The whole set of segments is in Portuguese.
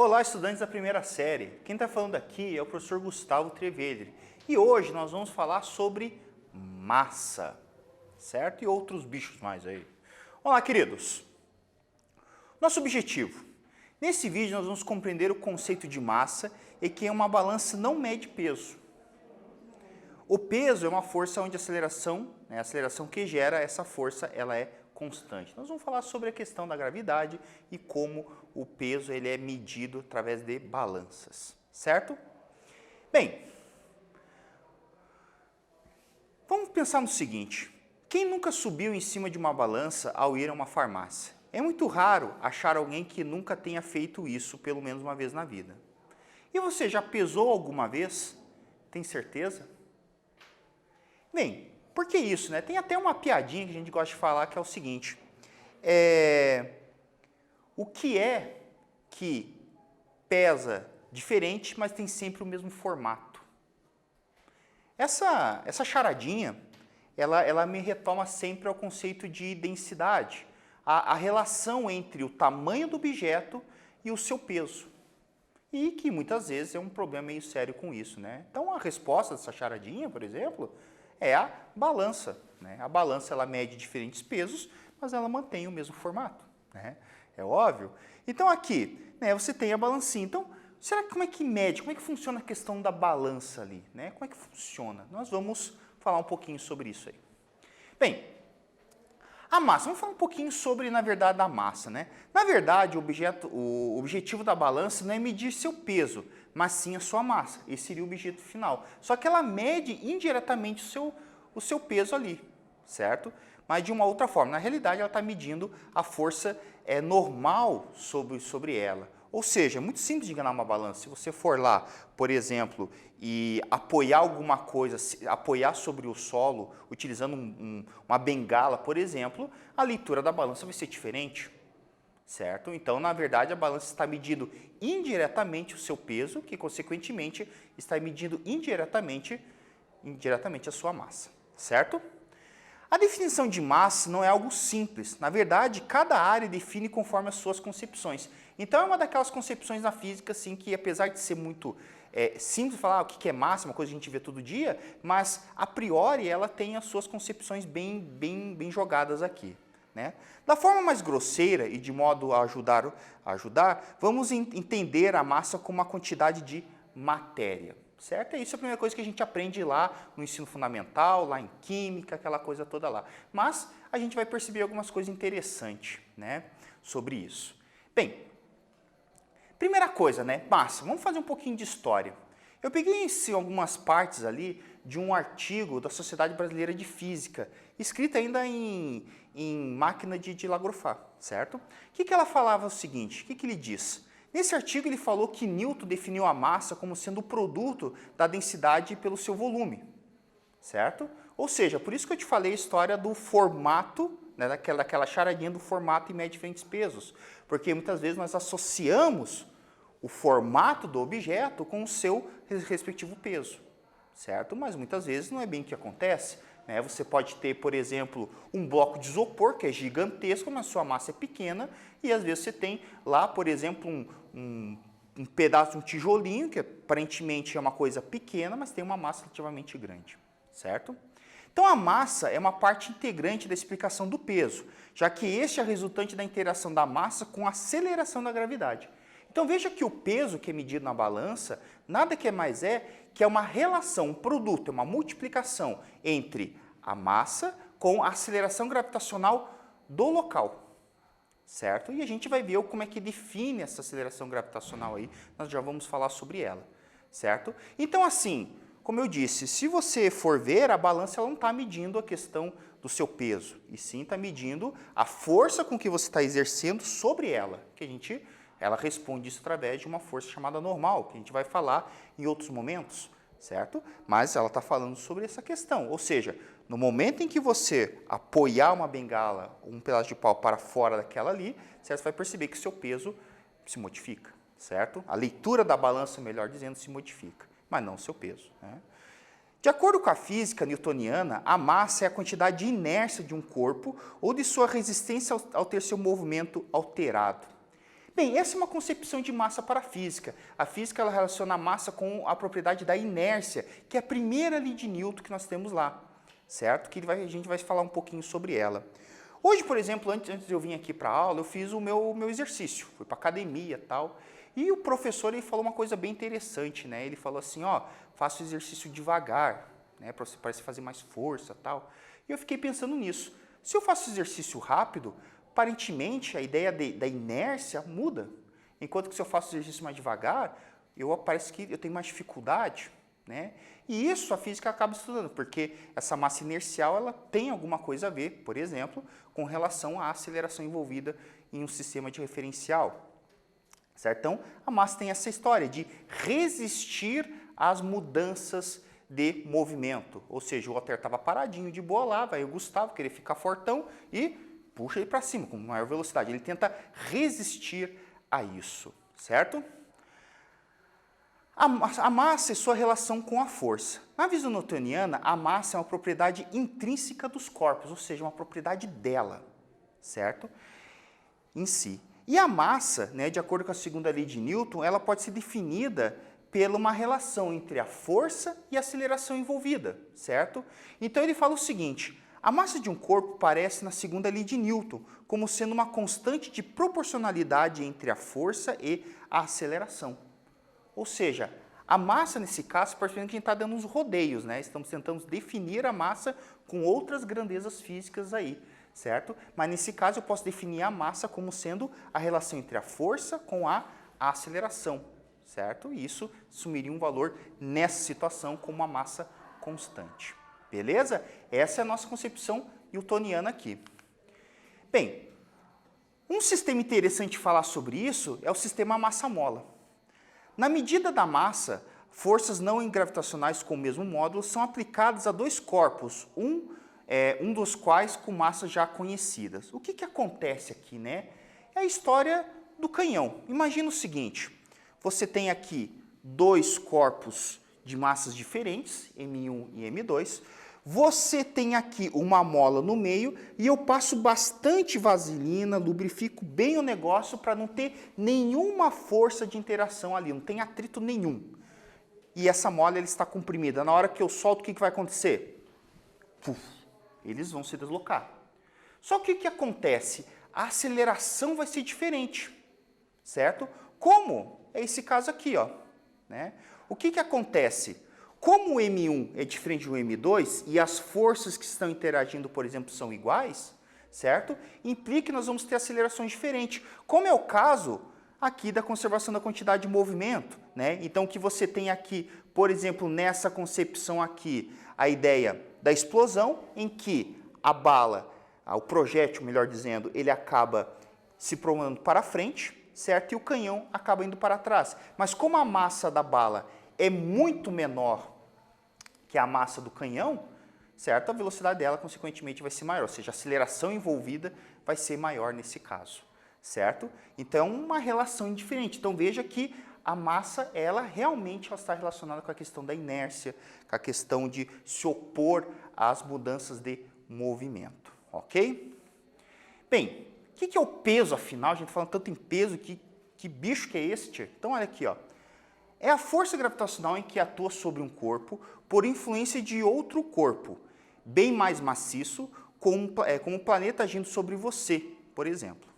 Olá, estudantes da primeira série. Quem está falando aqui é o professor Gustavo Trevelli. E hoje nós vamos falar sobre massa, certo? E outros bichos mais aí. Olá, queridos. Nosso objetivo. Nesse vídeo nós vamos compreender o conceito de massa e que uma balança não mede peso. O peso é uma força onde a aceleração que gera essa força, ela é constante. Nós vamos falar sobre a questão da gravidade e como o peso ele é medido através de balanças, certo? Bem, vamos pensar no seguinte, quem nunca subiu em cima de uma balança ao ir a uma farmácia? É muito raro achar alguém que nunca tenha feito isso pelo menos uma vez na vida. E você já pesou alguma vez? Tem certeza? Bem, por que isso, né? Tem até uma piadinha que a gente gosta de falar que é o seguinte, o que é que pesa diferente, mas tem sempre o mesmo formato? Essa charadinha, ela me retoma sempre ao conceito de densidade, a relação entre o tamanho do objeto e o seu peso. E que muitas vezes é um problema meio sério com isso, né? Então a resposta dessa charadinha, por exemplo, é a balança, né? A balança ela mede diferentes pesos, mas ela mantém o mesmo formato, né? É óbvio. Então aqui, né, você tem a balancinha. Então, como é que mede? Como é que funciona a questão da balança ali, né? Como é que funciona? Nós vamos falar um pouquinho sobre isso aí. Bem, a massa. Vamos falar um pouquinho sobre, na verdade, a massa, né? Na verdade, o objetivo da balança não é medir seu peso, mas sim a sua massa. Esse seria o objetivo final. Só que ela mede indiretamente o seu peso ali, certo? Mas de uma outra forma. Na realidade, ela está medindo a força normal sobre ela. Ou seja, é muito simples de enganar uma balança. Se você for lá, por exemplo, e apoiar alguma coisa, apoiar sobre o solo, utilizando uma bengala, por exemplo, a leitura da balança vai ser diferente, certo? Então, na verdade, a balança está medindo indiretamente o seu peso, que, consequentemente, está medindo indiretamente a sua massa, certo? A definição de massa não é algo simples. Na verdade, cada área define conforme as suas concepções. Então, é uma daquelas concepções na física, assim, que apesar de ser muito simples falar o que é massa, uma coisa que a gente vê todo dia, mas, a priori, ela tem as suas concepções bem jogadas aqui, né? Da forma mais grosseira e de modo a ajudar, vamos entender a massa como uma quantidade de matéria. Certo? Isso é a primeira coisa que a gente aprende lá no ensino fundamental, lá em química, aquela coisa toda lá. Mas a gente vai perceber algumas coisas interessantes, né, sobre isso. Bem, primeira coisa, né, massa. Vamos fazer um pouquinho de história. Eu peguei algumas partes ali de um artigo da Sociedade Brasileira de Física, escrito ainda em máquina de dilografar, certo? O que ela falava o seguinte, o que ele diz? Nesse artigo ele falou que Newton definiu a massa como sendo o produto da densidade pelo seu volume, certo? Ou seja, por isso que eu te falei a história do formato, né, daquela charadinha do formato e mede diferentes pesos, porque muitas vezes nós associamos o formato do objeto com o seu respectivo peso, certo? Mas muitas vezes não é bem o que acontece. Né? Você pode ter, por exemplo, um bloco de isopor que é gigantesco, mas sua massa é pequena, e às vezes você tem lá, por exemplo, um pedaço de um tijolinho, que aparentemente é uma coisa pequena, mas tem uma massa relativamente grande, certo? Então a massa é uma parte integrante da explicação do peso, já que este é resultante da interação da massa com a aceleração da gravidade. Então veja que o peso que é medido na balança, nada que mais que é uma relação, um produto, é uma multiplicação entre a massa com a aceleração gravitacional do local, certo? E a gente vai ver como é que define essa aceleração gravitacional aí, nós já vamos falar sobre ela, certo? Então assim, como eu disse, se você for ver, a balança ela não está medindo a questão do seu peso, e sim está medindo a força com que você está exercendo sobre ela, que ela responde isso através de uma força chamada normal, que a gente vai falar em outros momentos, certo? Mas ela está falando sobre essa questão, ou seja, no momento em que você apoiar uma bengala ou um pedaço de pau para fora daquela ali, você vai perceber que o seu peso se modifica, certo? A leitura da balança, melhor dizendo, se modifica, mas não o seu peso, né? De acordo com a física newtoniana, a massa é a quantidade de inércia de um corpo ou de sua resistência ao ter seu movimento alterado. Bem, essa é uma concepção de massa para a física. A física ela relaciona a massa com a propriedade da inércia, que é a primeira lei de Newton que nós temos lá, certo? Que a gente vai falar um pouquinho sobre ela. Hoje, por exemplo, antes de eu vir aqui para a aula, eu fiz o meu exercício, fui para a academia e tal, e o professor ele falou uma coisa bem interessante, né? Ele falou assim, ó, faça o exercício devagar, né? Para você fazer mais força e tal. E eu fiquei pensando nisso. Se eu faço exercício rápido, aparentemente, a ideia da inércia muda. Enquanto que se eu faço exercício mais devagar, parece que eu tenho mais dificuldade. Né? E isso a física acaba estudando, porque essa massa inercial ela tem alguma coisa a ver, por exemplo, com relação à aceleração envolvida em um sistema de referencial. Certo? Então, a massa tem essa história de resistir às mudanças de movimento. Ou seja, o Walter estava paradinho de boa lá, vai o Gustavo querer ficar fortão e puxa ele para cima com maior velocidade. Ele tenta resistir a isso, certo? A massa é sua relação com a força. Na visão newtoniana, a massa é uma propriedade intrínseca dos corpos, ou seja, uma propriedade dela, certo? Em si. E a massa, né, de acordo com a segunda lei de Newton, ela pode ser definida pela uma relação entre a força e a aceleração envolvida, certo? Então ele fala o seguinte: a massa de um corpo parece, na segunda lei de Newton, como sendo uma constante de proporcionalidade entre a força e a aceleração. Ou seja, a massa, nesse caso, percebendo que a gente está dando uns rodeios, né? Estamos tentando definir a massa com outras grandezas físicas aí, certo? Mas nesse caso eu posso definir a massa como sendo a relação entre a força com a aceleração, certo? E isso assumiria um valor nessa situação como uma massa constante. Beleza? Essa é a nossa concepção newtoniana aqui. Bem, um sistema interessante de falar sobre isso é o sistema massa-mola. Na medida da massa, forças não gravitacionais com o mesmo módulo são aplicadas a dois corpos, um dos quais com massas já conhecidas. O que acontece aqui, né? É a história do canhão. Imagina o seguinte, você tem aqui dois corpos de massas diferentes, M1 e M2, você tem aqui uma mola no meio e eu passo bastante vaselina, lubrifico bem o negócio para não ter nenhuma força de interação ali, não tem atrito nenhum. E essa mola ela está comprimida. Na hora que eu solto, o que vai acontecer? Puf, eles vão se deslocar. Só que o que acontece? A aceleração vai ser diferente, certo? Como? É esse caso aqui, ó. Né? O que acontece? Como o M1 é diferente do M2 e as forças que estão interagindo, por exemplo, são iguais, certo? Implica que nós vamos ter acelerações diferentes, como é o caso aqui da conservação da quantidade de movimento, né? Então, o que você tem aqui, por exemplo, nessa concepção aqui, a ideia da explosão, em que a bala, o projétil, melhor dizendo, ele acaba se prolongando para frente, certo? E o canhão acaba indo para trás. Mas como a massa da bala é muito menor que a massa do canhão, certo? A velocidade dela, consequentemente, vai ser maior, ou seja, a aceleração envolvida vai ser maior nesse caso, certo? Então, uma relação indiferente. Então, veja que a massa, ela realmente está relacionada com a questão da inércia, com a questão de se opor às mudanças de movimento, ok? Bem, o que é o peso, afinal? A gente falando tanto em peso, que bicho que é esse, tia? Então, olha aqui, ó. É a força gravitacional em que atua sobre um corpo por influência de outro corpo, bem mais maciço, como um planeta agindo sobre você, por exemplo.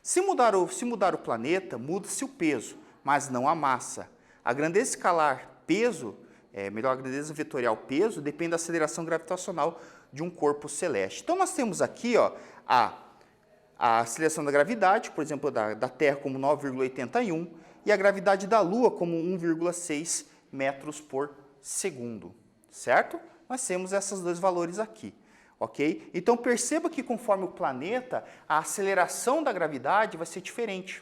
Se mudar o planeta, muda-se o peso, mas não a massa. A grandeza escalar peso, a grandeza vetorial peso, depende da aceleração gravitacional de um corpo celeste. Então, nós temos aqui ó, a aceleração da gravidade, por exemplo, da Terra como 9,81, e a gravidade da Lua como 1,6 metros por segundo, certo? Nós temos esses dois valores aqui, ok? Então, perceba que conforme o planeta, a aceleração da gravidade vai ser diferente.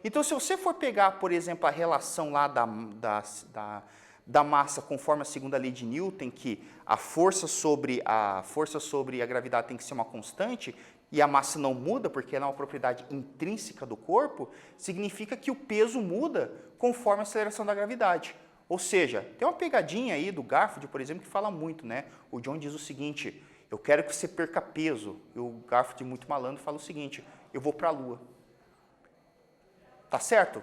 Então, se você for pegar, por exemplo, a relação lá da massa conforme a segunda lei de Newton, que a força sobre a gravidade tem que ser uma constante, e a massa não muda porque ela é uma propriedade intrínseca do corpo, significa que o peso muda conforme a aceleração da gravidade. Ou seja, tem uma pegadinha aí do Garfield, por exemplo, que fala muito, né? O John diz o seguinte, eu quero que você perca peso. E o Garfield, muito malandro, fala o seguinte, eu vou para a Lua. Tá certo?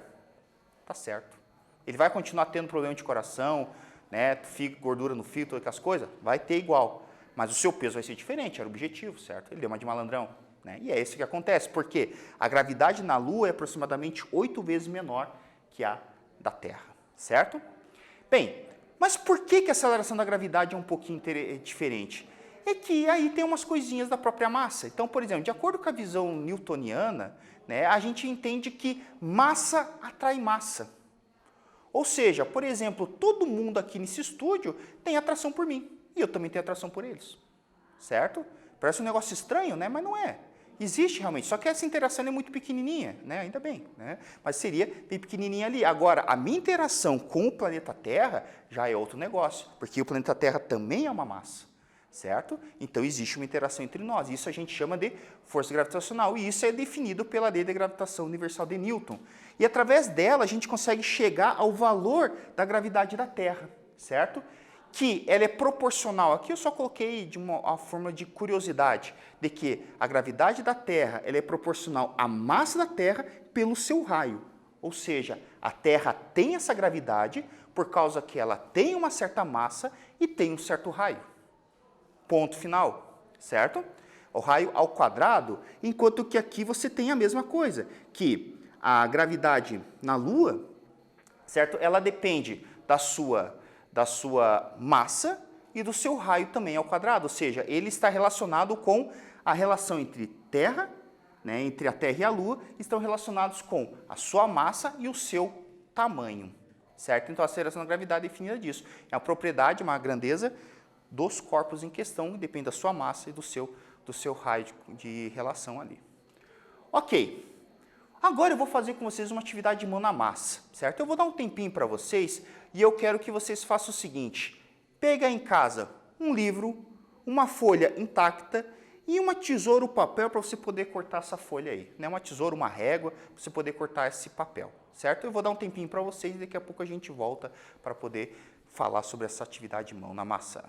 Tá certo. Ele vai continuar tendo problema de coração, né, gordura no fígado, todas aquelas coisas? Vai ter igual. Mas o seu peso vai ser diferente, era o objetivo, certo? Ele deu uma de malandrão. Né? E é isso que acontece, porque a gravidade na Lua é aproximadamente 8 vezes menor que a da Terra, certo? Bem, mas por que a aceleração da gravidade é um pouquinho diferente? É que aí tem umas coisinhas da própria massa. Então, por exemplo, de acordo com a visão newtoniana, né, a gente entende que massa atrai massa. Ou seja, por exemplo, todo mundo aqui nesse estúdio tem atração por mim. E eu também tenho atração por eles. Certo? Parece um negócio estranho, né? Mas não é. Existe realmente, só que essa interação é muito pequenininha, né? Ainda bem, né? Mas seria bem pequenininha ali. Agora, a minha interação com o planeta Terra já é outro negócio, porque o planeta Terra também é uma massa, certo? Então, existe uma interação entre nós. Isso a gente chama de força gravitacional, e isso é definido pela lei da gravitação universal de Newton. E através dela, a gente consegue chegar ao valor da gravidade da Terra, certo? Que ela é proporcional, aqui eu só coloquei de uma forma de curiosidade, de que a gravidade da Terra ela é proporcional à massa da Terra pelo seu raio. Ou seja, a Terra tem essa gravidade por causa que ela tem uma certa massa e tem um certo raio. Ponto final, certo? O raio ao quadrado, enquanto que aqui você tem a mesma coisa, que a gravidade na Lua, certo? Ela depende da sua massa e do seu raio também ao quadrado, ou seja, ele está relacionado com a relação entre Terra, né, entre a Terra e a Lua, estão relacionados com a sua massa e o seu tamanho, certo? Então, a aceleração da gravidade é definida disso. É uma propriedade, uma grandeza dos corpos em questão, depende da sua massa e do seu raio de relação ali. Ok. Agora eu vou fazer com vocês uma atividade de mão na massa, certo? Eu vou dar um tempinho para vocês e eu quero que vocês façam o seguinte. Pega em casa um livro, uma folha intacta e uma tesoura ou papel para você poder cortar essa folha aí. Né? Uma tesoura, uma régua, para você poder cortar esse papel, certo? Eu vou dar um tempinho para vocês e daqui a pouco a gente volta para poder falar sobre essa atividade de mão na massa.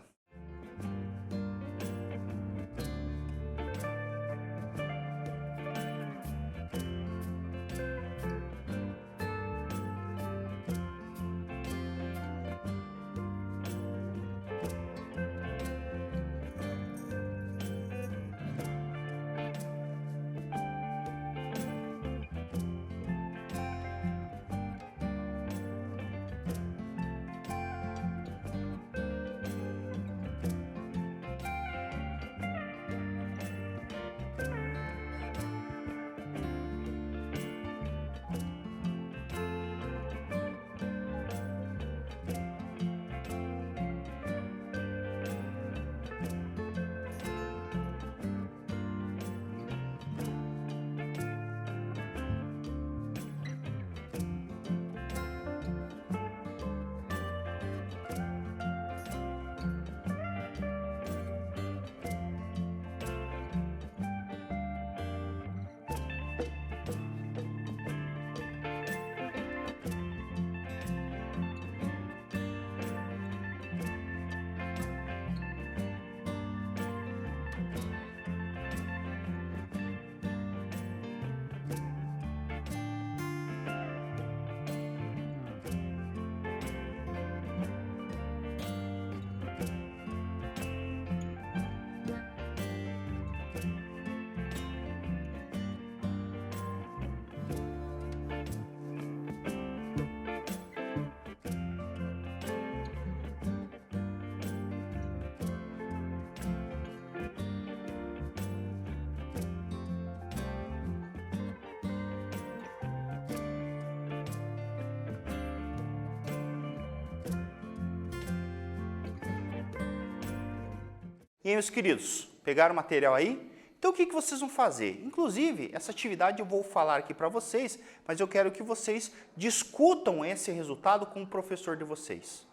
E aí, meus queridos, pegaram o material aí? Então, o que vocês vão fazer? Inclusive, essa atividade eu vou falar aqui para vocês, mas eu quero que vocês discutam esse resultado com o professor de vocês,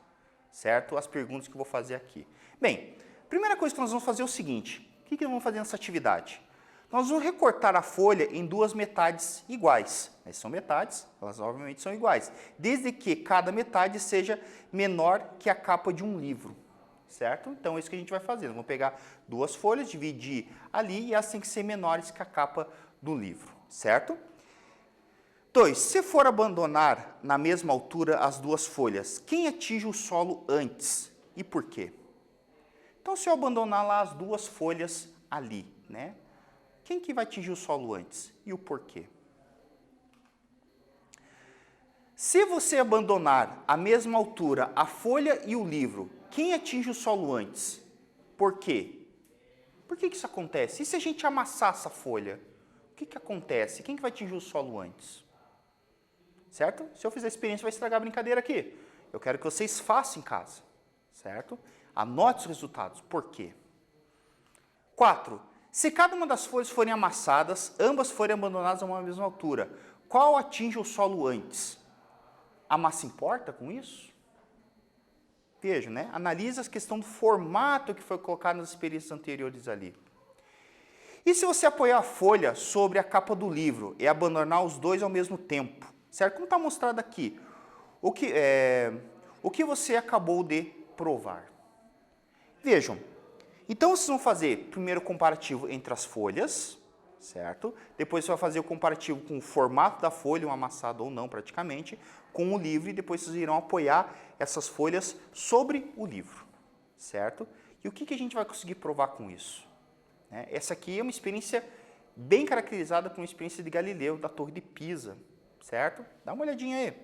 certo? As perguntas que eu vou fazer aqui. Bem, a primeira coisa que nós vamos fazer é o seguinte, o que nós vamos fazer nessa atividade? Nós vamos recortar a folha em duas metades iguais. Essas são metades, elas obviamente são iguais, desde que cada metade seja menor que a capa de um livro. Certo? Então, é isso que a gente vai fazer. Nós vamos pegar duas folhas, dividir ali e elas têm que ser menores que a capa do livro. Certo? 2. Se for abandonar na mesma altura as duas folhas, quem atinge o solo antes e por quê? Então, se eu abandonar lá as duas folhas ali, né? Quem que vai atingir o solo antes e o porquê? Se você abandonar à mesma altura a folha e o livro, quem atinge o solo antes? Por quê? Por que isso acontece? E se a gente amassar essa folha? O que acontece? Quem que vai atingir o solo antes? Certo? Se eu fizer a experiência, vai estragar a brincadeira aqui. Eu quero que vocês façam em casa. Certo? Anote os resultados. Por quê? 4. Se cada uma das folhas forem amassadas, ambas forem abandonadas a uma mesma altura, qual atinge o solo antes? A massa importa com isso? Veja, né? Analisa a questão do formato que foi colocado nas experiências anteriores ali. E se você apoiar a folha sobre a capa do livro e abandonar os dois ao mesmo tempo? Certo? Como está mostrado aqui, o que você acabou de provar? Vejam, então vocês vão fazer primeiro o comparativo entre as folhas, certo? Depois você vai fazer o comparativo com o formato da folha, um amassado ou não praticamente, com o livro e depois vocês irão apoiar essas folhas sobre o livro, certo? E o que a gente vai conseguir provar com isso? Essa aqui é uma experiência bem caracterizada por uma experiência de Galileu, da Torre de Pisa, certo? Dá uma olhadinha aí,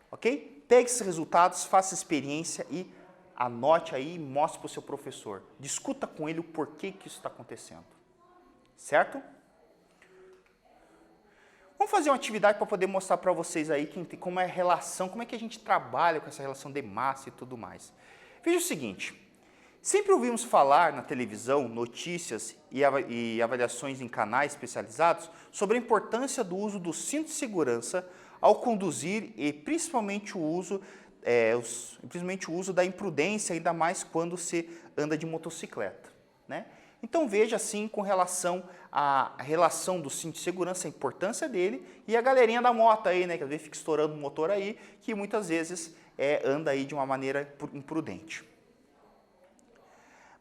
ok? Pegue esses resultados, faça a experiência e anote aí e mostre para o seu professor. Discuta com ele o porquê que isso está acontecendo, certo? Vamos fazer uma atividade para poder mostrar para vocês aí como é a relação, como é que a gente trabalha com essa relação de massa e tudo mais. Veja o seguinte, sempre ouvimos falar na televisão, notícias e avaliações em canais especializados sobre a importância do uso do cinto de segurança ao conduzir e principalmente o uso da imprudência, ainda mais quando se anda de motocicleta, né? Então veja assim com relação à relação do cinto de segurança, a importância dele e a galerinha da moto aí, né, que às vezes fica estourando o motor aí, que muitas vezes anda aí de uma maneira imprudente.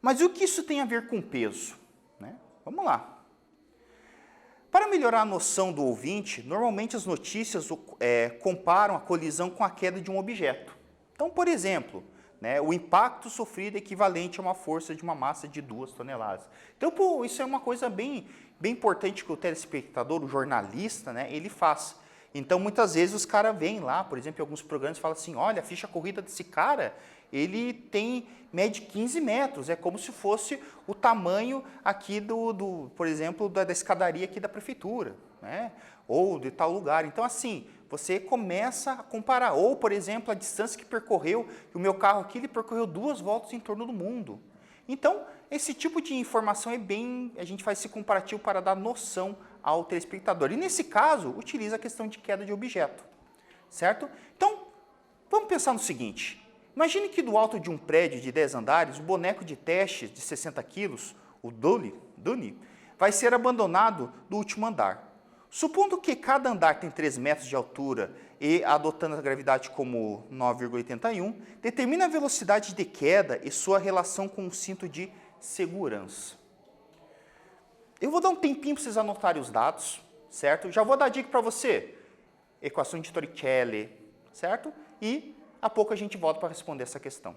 Mas o que isso tem a ver com peso, né? Vamos lá. Para melhorar a noção do ouvinte, normalmente as notícias comparam a colisão com a queda de um objeto. Então, por exemplo, né, o impacto sofrido é equivalente a uma força de uma massa de 2 toneladas. Então, isso é uma coisa bem importante que o telespectador, o jornalista, né, ele faz. Então, muitas vezes os caras vêm lá, por exemplo, em alguns programas falam assim, olha, a ficha corrida desse cara, ele mede 15 metros, é como se fosse o tamanho aqui por exemplo, da escadaria aqui da prefeitura, né? Ou de tal lugar. Então, assim, você começa a comparar. Ou, por exemplo, a distância que percorreu, o meu carro aqui, ele percorreu 2 voltas em torno do mundo. Então, esse tipo de informação a gente faz esse comparativo para dar noção ao telespectador. E nesse caso, utiliza a questão de queda de objeto, certo? Então, vamos pensar no seguinte. Imagine que do alto de um prédio de 10 andares, o boneco de teste de 60 quilos, o Dunny, vai ser abandonado do último andar. Supondo que cada andar tem 3 metros de altura e adotando a gravidade como 9,81, determina a velocidade de queda e sua relação com o cinto de segurança. Eu vou dar um tempinho para vocês anotarem os dados, certo? Já vou dar dica para você. Equação de Torricelli, certo? E a pouco a gente volta para responder essa questão.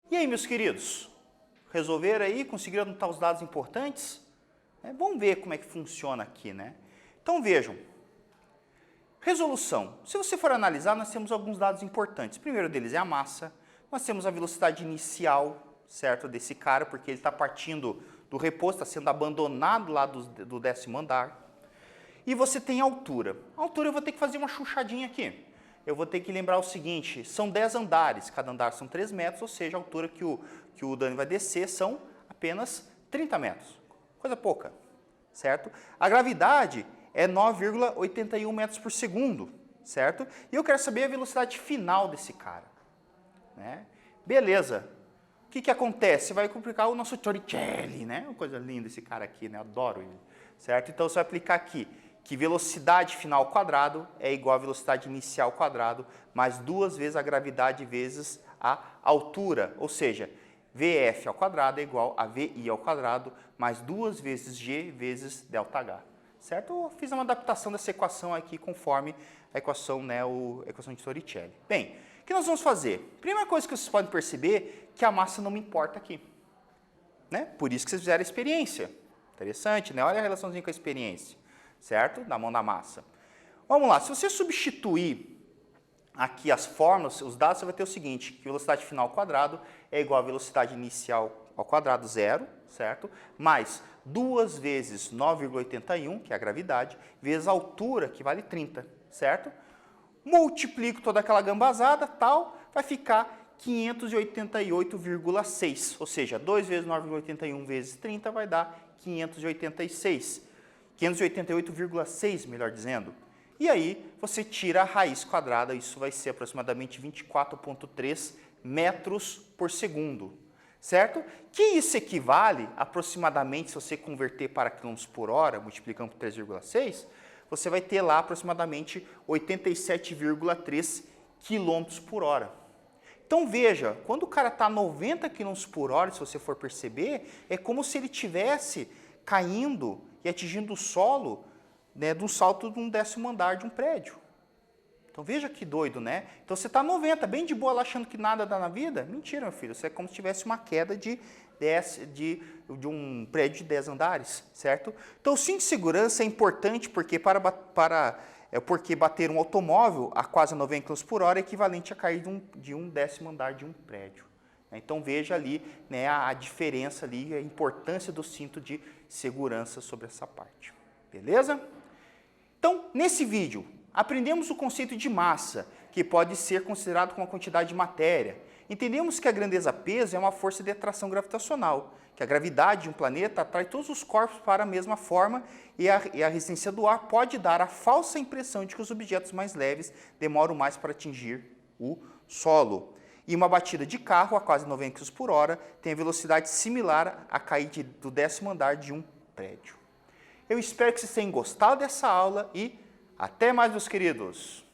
E aí, meus queridos, resolveram aí? Conseguiram anotar os dados importantes? Vamos ver como é que funciona aqui, né? Então, vejam. Resolução. Se você for analisar, nós temos alguns dados importantes. O primeiro deles é a massa. Nós temos a velocidade inicial, certo, desse cara, porque ele está partindo do repouso, está sendo abandonado lá do 10º andar. E você tem a altura. A altura eu vou ter que fazer uma chuchadinha aqui. Eu vou ter que lembrar o seguinte, são 10 andares, cada andar são 3 metros, ou seja, a altura que o Dani vai descer são apenas 30 metros. Coisa pouca, certo? A gravidade é 9,81 metros por segundo, certo? E eu quero saber a velocidade final desse cara, né? Beleza. O que acontece? Você vai complicar o nosso Torricelli, né? Uma coisa linda esse cara aqui, né? Eu adoro ele, certo? Então, você vai aplicar aqui que velocidade final ao quadrado é igual a velocidade inicial ao quadrado, mais 2 vezes a gravidade vezes a altura, ou seja, VF ao quadrado é igual a VI ao quadrado, mais 2 vezes G vezes ΔH. Certo? Eu fiz uma adaptação dessa equação aqui conforme a equação, né, a equação de Torricelli. Bem, o que nós vamos fazer? Primeira coisa que vocês podem perceber é que a massa não me importa aqui. Né? Por isso que vocês fizeram a experiência. Interessante, né? Olha a relaçãozinha com a experiência. Certo? Da mão da massa. Vamos lá, se você substituir aqui as fórmulas, os dados, você vai ter o seguinte, que velocidade final ao quadrado é igual a velocidade inicial ao quadrado, zero, certo? Mais 2 vezes 9,81, que é a gravidade, vezes a altura, que vale 30, certo? Multiplico toda aquela gambazada, tal, vai ficar 588,6, ou seja, 2 vezes 9,81 vezes 30 vai dar 586. 588,6, melhor dizendo. E aí, você tira a raiz quadrada, isso vai ser aproximadamente 24,3 metros por segundo, certo? Que isso equivale, aproximadamente, se você converter para quilômetros por hora, multiplicando por 3,6, você vai ter lá aproximadamente 87,3 quilômetros por hora. Então, veja, quando o cara está a 90 quilômetros por hora, se você for perceber, é como se ele estivesse caindo e atingindo o solo, né, de um salto de um 10º andar de um prédio. Então veja que doido, né? Então você está 90, bem de boa lá achando que nada dá na vida? Mentira, meu filho, você é como se tivesse uma queda de um prédio de 10 andares, certo? Então o cinto de segurança é importante porque porque bater um automóvel a quase 90 km por hora é equivalente a cair de um 10º andar de um prédio. Então veja ali, né, a diferença ali, a importância do cinto de segurança sobre essa parte. Beleza? Então, nesse vídeo, aprendemos o conceito de massa, que pode ser considerado como uma quantidade de matéria. Entendemos que a grandeza peso é uma força de atração gravitacional, que a gravidade de um planeta atrai todos os corpos para a mesma forma e a resistência do ar pode dar a falsa impressão de que os objetos mais leves demoram mais para atingir o solo. E uma batida de carro a quase 90 km por hora tem a velocidade similar a cair do 10º andar de um prédio. Eu espero que vocês tenham gostado dessa aula e até mais, meus queridos!